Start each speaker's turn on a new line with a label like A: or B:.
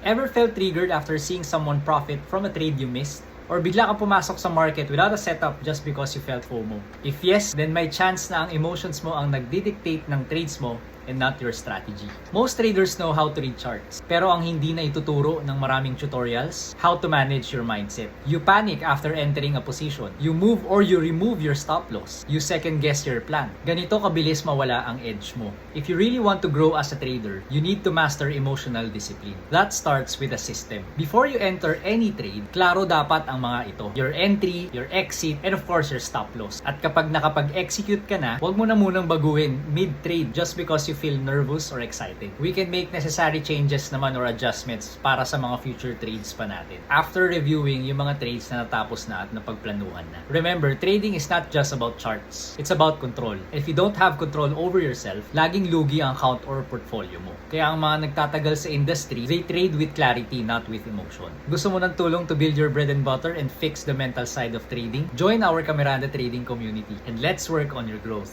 A: Ever felt triggered after seeing someone profit from a trade you missed? Or bigla kang pumasok sa market without a setup just because you felt FOMO? If yes, then may chance na ang emotions mo ang nagdidictate ng trades mo and not your strategy. Most traders know how to read charts, pero ang hindi na ituturo ng maraming tutorials, how to manage your mindset. You panic after entering a position. You move or you remove your stop loss. You second guess your plan. Ganito kabilis mawala ang edge mo. If you really want to grow as a trader, you need to master emotional discipline. That starts with a system. Before you enter any trade, klaro dapat ang mga ito. Your entry, your exit, and of course your stop loss. At kapag nakapag-execute ka na, huwag mo na munang baguhin mid-trade just because you feel nervous or excited. We can make necessary changes naman or adjustments para sa mga future trades pa natin. After reviewing yung mga trades na natapos na at napagplanuhan na. Remember, trading is not just about charts. It's about control. If you don't have control over yourself, laging lugi ang account or portfolio mo. Kaya ang mga nagtatagal sa industry, they trade with clarity, not with emotion. Gusto mo ng tulong to build your bread and butter and fix the mental side of trading? Join our Cameranda Trading community and let's work on your growth.